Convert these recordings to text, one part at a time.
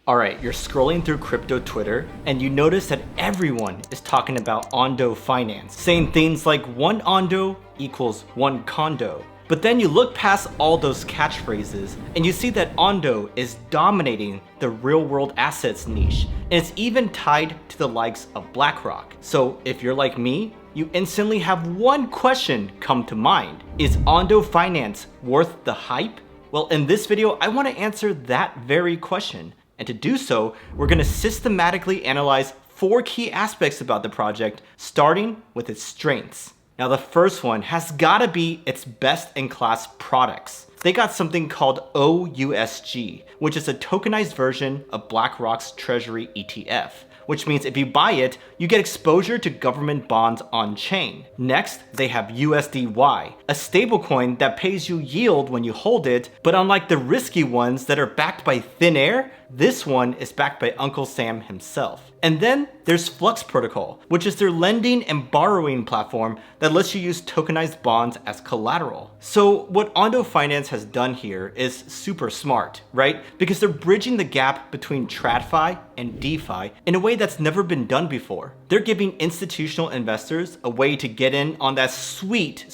Alright, you're scrolling through crypto Twitter and you notice that everyone is talking about Ondo finance, saying things like one Ondo equals one condo. But then you look past all those catchphrases and you see that Ondo is dominating the real world assets niche, and it's even tied to the likes of BlackRock. So if you're like me, you instantly have one question come to mind. Is Ondo finance worth the hype? Well, in this video, I want to answer that very question. And to do so, we're going to systematically analyze 4 key aspects about the project, starting with its strengths. Now, the first one has got to be its best-in-class products. They got something called OUSG, which is a tokenized version of BlackRock's Treasury ETF, which means if you buy it, you get exposure to government bonds on-chain. Next, they have USDY, a stablecoin that pays you yield when you hold it, but unlike the risky ones that are backed by thin air, this one is backed by Uncle Sam himself. And then there's Flux Protocol, which is their lending and borrowing platform that lets you use tokenized bonds as collateral. So what Ondo Finance has done here is super smart, right? Because they're bridging the gap between TradFi and DeFi in a way that's never been done before. They're giving institutional investors a way to get in on that sweet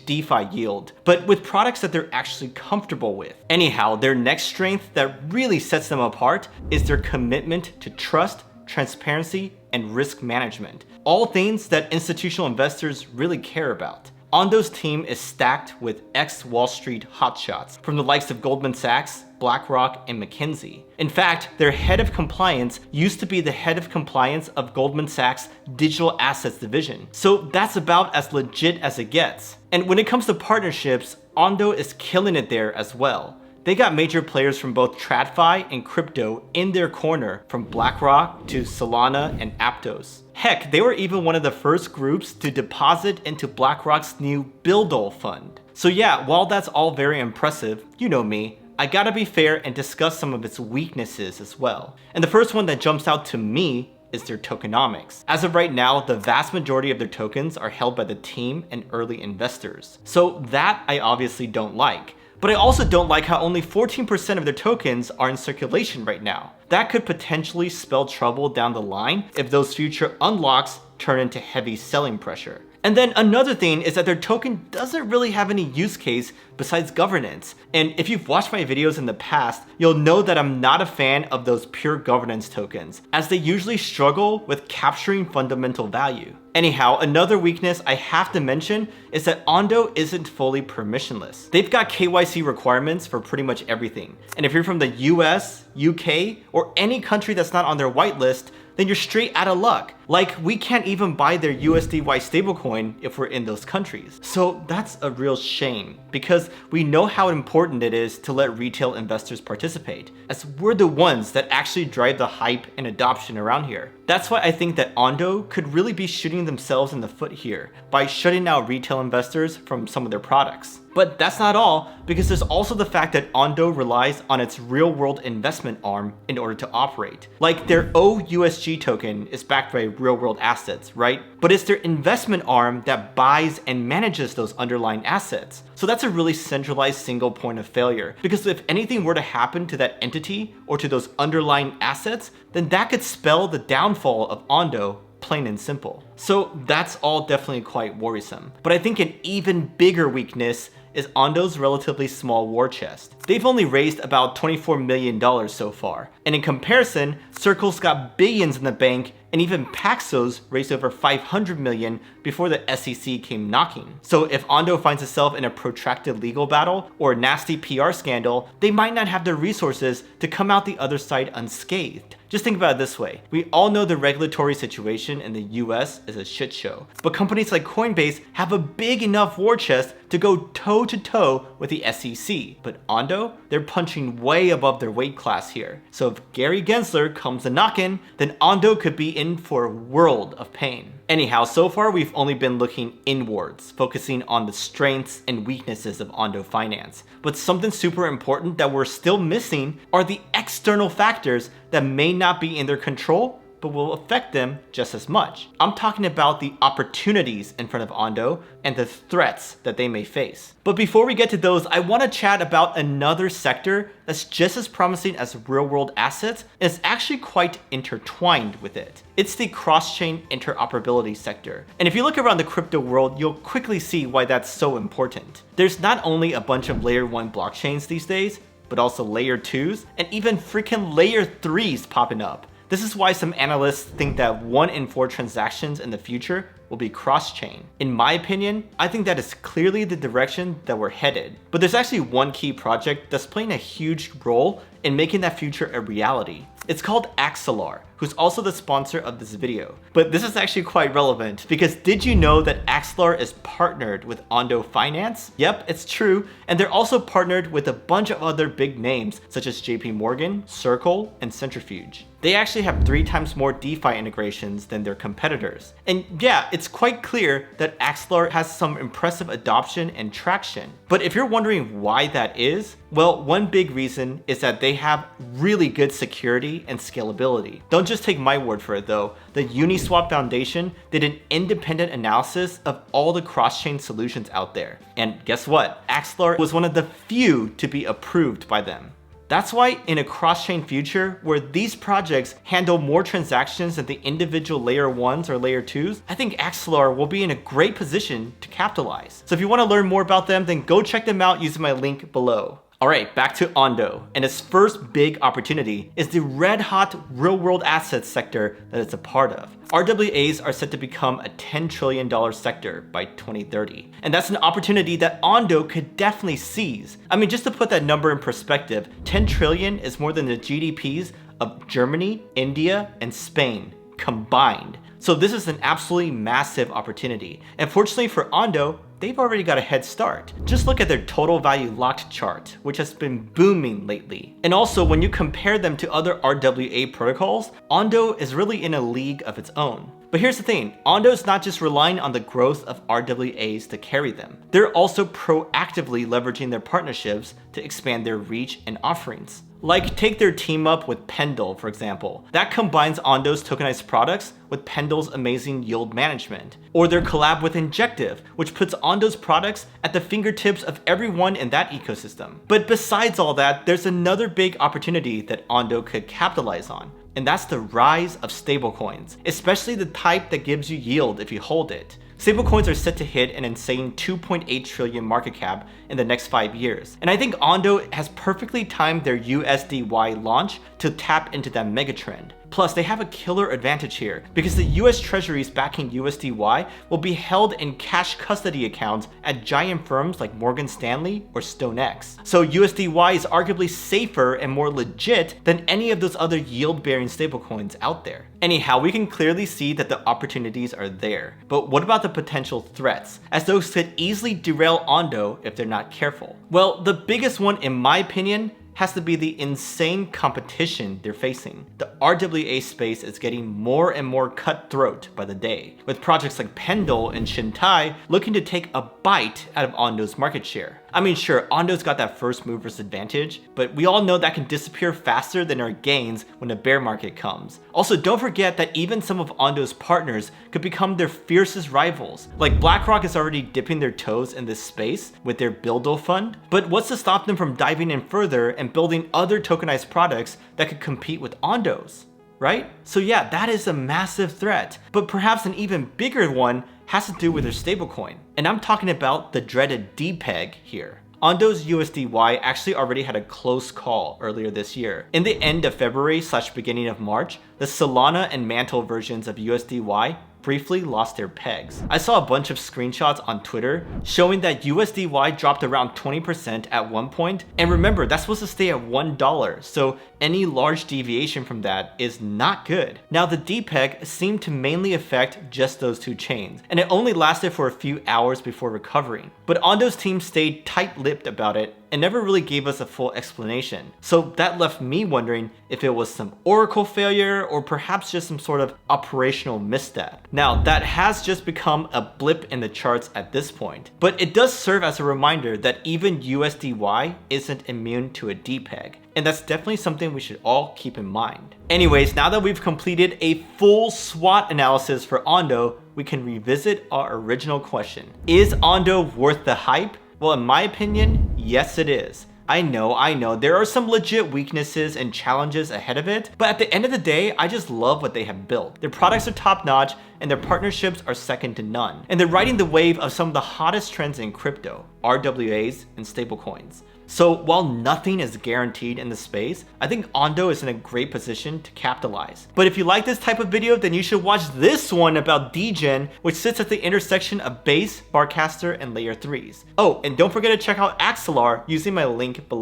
DeFi yield, but with products that they're actually comfortable with. Anyhow, their next strength that really sets them apart is their commitment to trust, transparency, and risk management. All things that institutional investors really care about. Ondo's team is stacked with ex-Wall Street hotshots from the likes of Goldman Sachs, BlackRock, and McKinsey. In fact, their head of compliance used to be the head of compliance of Goldman Sachs' digital assets division. So that's about as legit as it gets. And when it comes to partnerships, Ondo is killing it there as well. They got major players from both TradFi and crypto in their corner, from BlackRock to Solana and Aptos. Heck, they were even one of the first groups to deposit into BlackRock's new Buildle fund. So yeah, while that's all very impressive, you know me, I gotta be fair and discuss some of its weaknesses as well. And the first one that jumps out to me is their tokenomics. As of right now, the vast majority of their tokens are held by the team and early investors. So that I obviously don't like. But I also don't like how only 14% of their tokens are in circulation right now. That could potentially spell trouble down the line if those future unlocks turn into heavy selling pressure. And then another thing is that their token doesn't really have any use case besides governance. And if you've watched my videos in the past, you'll know that I'm not a fan of those pure governance tokens, as they usually struggle with capturing fundamental value. Anyhow, another weakness I have to mention is that Ondo isn't fully permissionless. They've got KYC requirements for pretty much everything. And if you're from the US, UK, or any country that's not on their whitelist, then you're straight out of luck. Like, we can't even buy their USDY stablecoin if we're in those countries. So that's a real shame, because we know how important it is to let retail investors participate, as we're the ones that actually drive the hype and adoption around here. That's why I think that Ondo could really be shooting themselves in the foot here by shutting out retail investors from some of their products. But that's not all, because there's also the fact that Ondo relies on its real-world investment arm in order to operate. Like, their OUSG token is backed by real-world assets, right? But it's their investment arm that buys and manages those underlying assets. So that's a really centralized single point of failure, because if anything were to happen to that entity or to those underlying assets, then that could spell the downfall of Ondo, plain and simple. So that's all definitely quite worrisome. But I think an even bigger weakness is Ondo's relatively small war chest. They've only raised about $24 million so far. And in comparison, Circle's got billions in the bank, and even Paxos raised over $500 million before the SEC came knocking. So if Ondo finds itself in a protracted legal battle or a nasty PR scandal, they might not have the resources to come out the other side unscathed. Just think about it this way. We all know the regulatory situation in the US is a shit show, but companies like Coinbase have a big enough war chest to go toe to toe with the SEC. But Ondo, they're punching way above their weight class here. So if Gary Gensler comes a knockin', then Ondo could be in for a world of pain. Anyhow, so far we've only been looking inwards, focusing on the strengths and weaknesses of Ondo Finance. But something super important that we're still missing are the external factors that may not be in their control, but will affect them just as much. I'm talking about the opportunities in front of Ondo and the threats that they may face. But before we get to those, I want to chat about another sector that's just as promising as real-world assets and is actually quite intertwined with it. It's the cross-chain interoperability sector. And if you look around the crypto world, you'll quickly see why that's so important. There's not only a bunch of layer 1 blockchains these days, but also layer 2s and even freaking layer 3s popping up. This is why some analysts think that 1 in 4 transactions in the future will be cross-chain. In my opinion, I think that is clearly the direction that we're headed. But there's actually one key project that's playing a huge role in making that future a reality. It's called Axelar, who's also the sponsor of this video. But this is actually quite relevant because did you know that Axelar is partnered with Ondo Finance? Yep, it's true. And they're also partnered with a bunch of other big names such as JP Morgan, Circle, and Centrifuge. They actually have 3 times more DeFi integrations than their competitors. And yeah, it's quite clear that Axelar has some impressive adoption and traction. But if you're wondering why that is, well, one big reason is that they have really good security and scalability. Don't just take my word for it though. The Uniswap Foundation did an independent analysis of all the cross-chain solutions out there. And guess what? Axelar was one of the few to be approved by them. That's why in a cross-chain future where these projects handle more transactions than the individual layer 1s or layer 2s, I think Axelar will be in a great position to capitalize. So if you want to learn more about them, then go check them out using my link below. Alright, back to Ondo, and its first big opportunity is the red-hot real-world assets sector that it's a part of. RWAs are set to become a $10 trillion sector by 2030, and that's an opportunity that Ondo could definitely seize. I mean, just to put that number in perspective, 10 trillion is more than the GDPs of Germany, India, and Spain combined. So this is an absolutely massive opportunity, and fortunately for Ondo, they've already got a head start. Just look at their total value locked chart, which has been booming lately. And also, when you compare them to other RWA protocols, Ondo is really in a league of its own. But here's the thing, Ondo is not just relying on the growth of RWAs to carry them. They're also proactively leveraging their partnerships to expand their reach and offerings. Like take their team up with Pendle, for example. That combines Ondo's tokenized products with Pendle's amazing yield management. Or their collab with Injective, which puts Ondo's products at the fingertips of everyone in that ecosystem. But besides all that, there's another big opportunity that Ondo could capitalize on. And that's the rise of stablecoins, especially the type that gives you yield if you hold it. Stablecoins are set to hit an insane 2.8 trillion market cap in the next 5 years. And I think Ondo has perfectly timed their USDY launch to tap into that megatrend. Plus, they have a killer advantage here because the US treasuries backing USDY will be held in cash custody accounts at giant firms like Morgan Stanley or StoneX. So USDY is arguably safer and more legit than any of those other yield-bearing stablecoins out there. Anyhow, we can clearly see that the opportunities are there. But what about the potential threats, as those could easily derail Ondo if they're not careful? Well, the biggest one in my opinion has to be the insane competition they're facing. The RWA space is getting more and more cutthroat by the day, with projects like Pendle and Shintai looking to take a bite out of Ondo's market share. I mean, sure, Ondo's got that first mover's advantage, but we all know that can disappear faster than our gains when a bear market comes. Also, don't forget that even some of Ondo's partners could become their fiercest rivals. Like BlackRock is already dipping their toes in this space with their Buildo fund, but what's to stop them from diving in further and building other tokenized products that could compete with Ondo's, right? So yeah, that is a massive threat, but perhaps an even bigger one has to do with their stablecoin. And I'm talking about the dreaded DPEG here. Ondo's USDY actually already had a close call earlier this year. In the end of February / beginning of March, the Solana and Mantle versions of USDY briefly lost their pegs. I saw a bunch of screenshots on Twitter showing that USDY dropped around 20% at one point. And remember, that's supposed to stay at $1, so any large deviation from that is not good. Now the DPEG seemed to mainly affect just those two chains, and it only lasted for a few hours before recovering. But Ondo's team stayed tight-lipped about it and never really gave us a full explanation. So that left me wondering if it was some Oracle failure or perhaps just some sort of operational misstep. Now that has just become a blip in the charts at this point, but it does serve as a reminder that even USDY isn't immune to a depeg. And that's definitely something we should all keep in mind. Anyways, now that we've completed a full SWOT analysis for Ondo, we can revisit our original question. Is Ondo worth the hype? Well, in my opinion, yes it is. I know, there are some legit weaknesses and challenges ahead of it, but at the end of the day, I just love what they have built. Their products are top notch, and their partnerships are second to none. And they're riding the wave of some of the hottest trends in crypto, RWAs and stablecoins. So while nothing is guaranteed in the space, I think Ondo is in a great position to capitalize. But if you like this type of video, then you should watch this one about Degen, which sits at the intersection of Base, Barcaster, and Layer 3s. Oh, and don't forget to check out Axelar using my link below.